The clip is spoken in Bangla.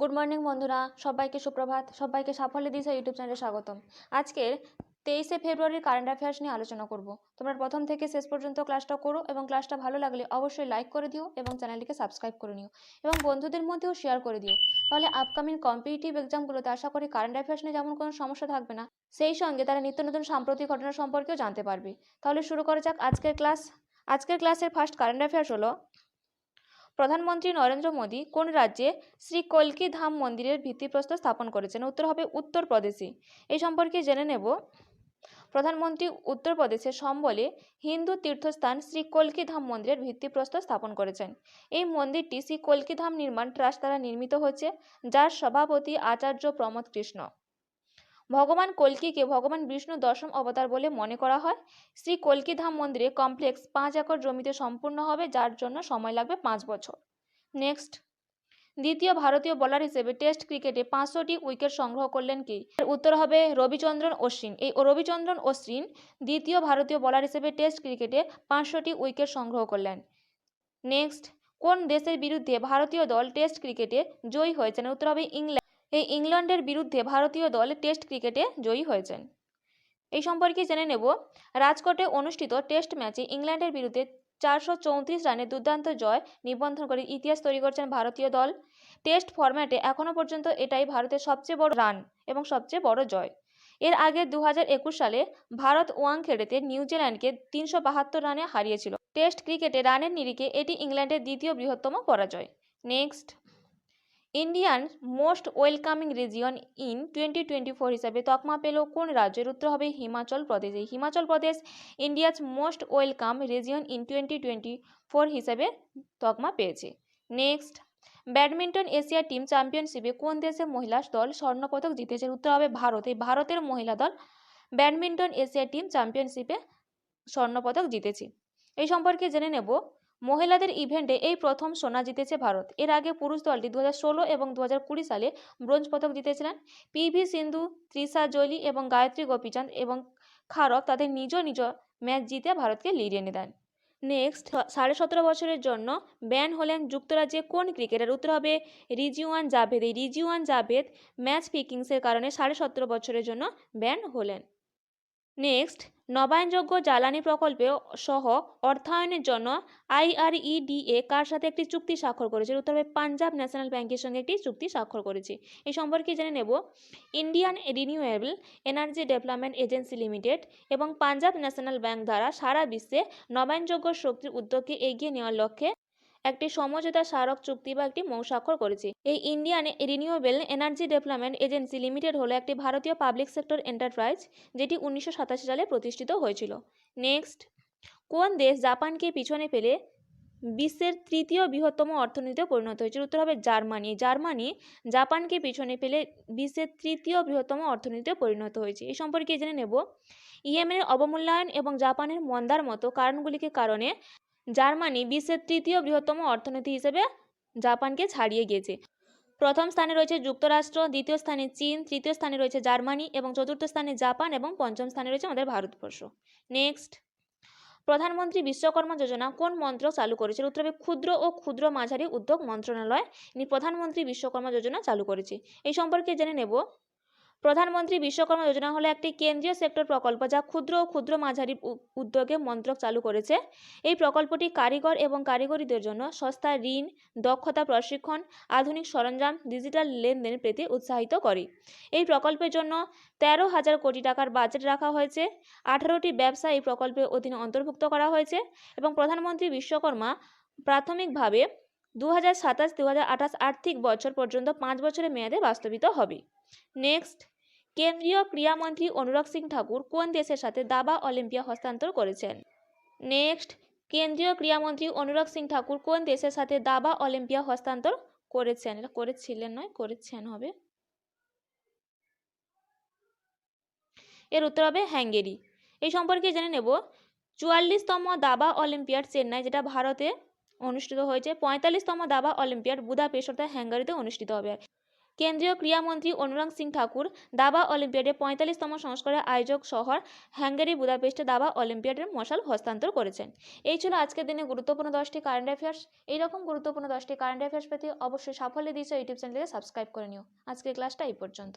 গুড মর্নিং বন্ধুরা, সবাইকে সুপ্রভাত। সবাইকে সাফল্য দিশা ইউটিউব চ্যানেলে স্বাগতম। আজকের 23শে ফেব্রুয়ারির কারেন্ট অ্যাফেয়ার্স নিয়ে আলোচনা করব। তোমরা প্রথম থেকে শেষ পর্যন্ত ক্লাসটা করো এবং ক্লাসটা ভালো লাগলে অবশ্যই লাইক করে দিও এবং চ্যানেলটিকে সাবস্ক্রাইব করে নিও এবং বন্ধুদের মধ্যেও শেয়ার করে দিও। তাহলে আপকামিং কম্পিটিটিভ এক্সামগুলোতে আশা করি কারেন্ট অ্যাফেয়ার্স নিয়ে যেমন কোনো সমস্যা থাকবে না, সেই সঙ্গে তারা নিত্য নতুন সাম্প্রতিক ঘটনা সম্পর্কেও জানতে পারবে। তাহলে শুরু করা যাক আজকের ক্লাস। আজকের ক্লাসের ফার্স্ট কারেন্ট অ্যাফেয়ার্স হলো, প্রধানমন্ত্রী নরেন্দ্র মোদী কোন রাজ্যে শ্রী কল্কি ধাম মন্দিরের ভিত্তিপ্রস্তর স্থাপন করেছেন? উত্তর হবে উত্তরপ্রদেশে। এই সম্পর্কে জেনে নেব। প্রধানমন্ত্রী উত্তরপ্রদেশের সম্বলে হিন্দু তীর্থস্থান শ্রী কল্কি ধাম মন্দিরের ভিত্তিপ্রস্তর স্থাপন করেছেন। এই মন্দিরটি শ্রী কল্কি ধাম নির্মাণ ট্রাস্ট দ্বারা নির্মিত হয়েছে, যার সভাপতি আচার্য প্রমোদ কৃষ্ণ। ভগবান কল্কিকে ভগবান বিষ্ণু দশম অবতার বলে মনে করা হয়। শ্রী কল্কি ধাম মন্দিরে কমপ্লেক্স 5 একর জমিতে সম্পূর্ণ হবে, যার জন্য সময় লাগবে 5 বছর। নেক্সট, দ্বিতীয় ভারতীয় বোলার হিসেবে টেস্ট ক্রিকেটে 500টি উইকেট সংগ্রহ করলেন কে? উত্তর হবে রবিচন্দ্রন অশ্বিন। এই রবিচন্দ্রন অশ্বিন দ্বিতীয় ভারতীয় বোলার হিসেবে টেস্ট ক্রিকেটে 500টি উইকেট সংগ্রহ করলেন। নেক্সট, কোন দেশের বিরুদ্ধে ভারতীয় দল টেস্ট ক্রিকেটে জয়ী হয়েছেন? উত্তর হবে ইংল্যান্ড। এই ইংল্যান্ডের বিরুদ্ধে ভারতীয় দল টেস্ট ক্রিকেটে জয়ী হয়েছেন। এই সম্পর্কে জেনে নেব। রাজকোটে অনুষ্ঠিত টেস্ট ম্যাচে ইংল্যান্ডের বিরুদ্ধে 434 রানে দুর্দান্ত জয় নিবন্ধন করে ইতিহাস তৈরি করছেন ভারতীয় দল। টেস্ট ফরম্যাটে এখনও পর্যন্ত এটাই ভারতের সবচেয়ে বড় রান এবং সবচেয়ে বড় জয়। এর আগে 2021 সালে ভারত ওয়াংখেড়েতে নিউজিল্যান্ডকে 372 রানে হারিয়েছিল। টেস্ট ক্রিকেটে রানের নিরিখে এটি ইংল্যান্ডের দ্বিতীয় বৃহত্তম পরাজয়। Next, Indian most welcoming region in 2024 হিসাবে তকমা পেল কোন রাজ্যের? উত্তর হবে হিমাচল প্রদেশ। এই Himachal Pradesh India's most welcome region in 2024 হিসাবে তকমা পেয়েছে। নেক্সট, ব্যাডমিন্টন এশিয়া টিম চ্যাম্পিয়নশিপে কোন দেশের মহিলা দল স্বর্ণপদক জিতেছে? উত্তর হবে ভারত। এই ভারতের মহিলা দল ব্যাডমিন্টন এশিয়া টিম চ্যাম্পিয়নশিপে স্বর্ণপদক জিতেছে। এই সম্পর্কে জেনে নেব। মহিলাদের ইভেন্টে এই প্রথম সোনা জিতেছে ভারত। এর আগে পুরুষ দলটি 2016 এবং 2020 সালে ব্রোঞ্জ পদক জিতেছিলেন। পিভি সিন্ধু, তৃষা জলি এবং গায়ত্রী গোপীচাঁদ এবং খারব তাদের নিজ নিজ ম্যাচ জিতে ভারতকে লিড এনে দেন। নেক্সট, 17.5 বছরের জন্য ব্যান হলেন যুক্তরাজ্যে কোন ক্রিকেটার? উত্তর হবে রিজওয়ান জাভেদ। এই রিজওয়ান জাভেদ ম্যাচ ফিক্সিংসের কারণে 17.5 বছরের জন্য ব্যান হলেন। নেক্সট, নবায়নযোগ্য জ্বালানি প্রকল্পে সহ অর্থায়নের জন্য IREDA কার সাথে একটি চুক্তি স্বাক্ষর করেছে? উত্তর হবে পাঞ্জাব ন্যাশনাল ব্যাংকের সঙ্গে একটি চুক্তি স্বাক্ষর করেছে। এই সম্পর্কে জেনে নেব। Indian renewable energy development agency limited এবং পাঞ্জাব ন্যাশনাল ব্যাংক দ্বারা সারা বিশ্বে নবায়নযোগ্য শক্তির উদ্যোগকে এগিয়ে নেওয়ার লক্ষ্যে একটি সমঝোতা স্মারক চুক্তি বা একটি স্বাক্ষর করেছে। এই Indian renewable energy development agency limited হলো একটি ভারতীয় পাবলিক সেক্টর এন্টারপ্রাইজ, যেটি 1987 সালে প্রতিষ্ঠিত হয়েছিল। নেক্সট, কোন দেশ জাপানকে পিছনে ফেলে বিশ্বের তৃতীয় বৃহত্তম অর্থনীতিতে পরিণত হয়েছে? উত্তর হবে জার্মানি। জার্মানি জাপানকে পিছনে ফেলে বিশ্বের তৃতীয় বৃহত্তম অর্থনীতিতে পরিণত হয়েছে। এই সম্পর্কে জেনে নেব। ইয়েমেনের অবমূল্যায়ন এবং জাপানের মন্দার মতো কারণগুলিকে কারণে জার্মানি বিশ্বের তৃতীয় বৃহত্তম অর্থনীতি হিসেবে জাপানকে ছাড়িয়ে গিয়েছে। প্রথম স্থানে রয়েছে যুক্তরাষ্ট্র, দ্বিতীয় স্থানে চীন, তৃতীয় স্থানে রয়েছে জার্মানি এবং চতুর্থ স্থানে জাপান এবং পঞ্চম স্থানে রয়েছে আমাদের ভারতবর্ষ। নেক্সট, প্রধানমন্ত্রী বিশ্বকর্মা যোজনা কোন মন্ত্রক চালু করেছে? উত্তর হবে ক্ষুদ্র ও ক্ষুদ্র মাঝারি উদ্যোগ মন্ত্রণালয় প্রধানমন্ত্রী বিশ্বকর্মা যোজনা চালু করেছে। এই সম্পর্কে জেনে নেব। প্রধানমন্ত্রী বিশ্বকর্মা যোজনা হলো একটি কেন্দ্রীয় সেক্টর প্রকল্প যা ক্ষুদ্র ও ক্ষুদ্র মাঝারি উদ্যোগে মন্ত্রক চালু করেছে। এই প্রকল্পটি কারিগর এবং কারিগরীদের জন্য সস্তা ঋণ, দক্ষতা প্রশিক্ষণ, আধুনিক সরঞ্জাম, ডিজিটাল লেনদেন পেতে উৎসাহিত করে। এই প্রকল্পের জন্য 13,000 কোটি টাকার বাজেট রাখা হয়েছে। 18টি ব্যবসা এই প্রকল্পের অধীনে অন্তর্ভুক্ত করা হয়েছে এবং প্রধানমন্ত্রী বিশ্বকর্মা প্রাথমিকভাবে 2027-2028 আর্থিক বছর পর্যন্ত 5 বছরের মেয়াদে বাস্তবিত হবে। নেক্সট, কেন্দ্রীয় ক্রীড়ামন্ত্রী অনুরাগ সিং ঠাকুর কোন দেশের সাথে দাবা অলিম্পিয়া হস্তান্তর করেছেন? নেক্সট, কেন্দ্রীয় ক্রীড়ামন্ত্রী অনুরাগ সিং ঠাকুর কোন দেশের সাথে দাবা অলিম্পিয়া হস্তান্তর করেছেন? এটা করেছিলেন নয়, করেছেন হবে। এর উত্তর হবে হ্যাঙ্গেরি। এই সম্পর্কে জেনে নেব। 44তম দাবা অলিম্পিয়াড চেন্নাই, যেটা ভারতে অনুষ্ঠিত হয়েছে। 45তম দাবা অলিম্পিয়াড বুদাপেস্ট অর্থাৎ হ্যাঙ্গারিতে অনুষ্ঠিত হবে। কেন্দ্রীয় ক্রীড়ামন্ত্রী অনুরাগ সিং ঠাকুর দাবা অলিম্পিয়াডের 45তম সংস্করণের আয়োজক শহর হাঙ্গেরি বুদাপেস্টে দাবা অলিম্পিয়াডের মশাল হস্তান্তর করেছেন। এই ছিল আজকের দিনে গুরুত্বপূর্ণ 10টি কারেন্ট অ্যাফেয়ার্স। এইরকম গুরুত্বপূর্ণ 10টি কারেন্ট অ্যাফেয়ার্স পেতে অবশ্যই সাফল্য দিয়েছে ইউটিউব চ্যানেলকে সাবস্ক্রাইব করে নিও। আজকের ক্লাসটা এই পর্যন্ত।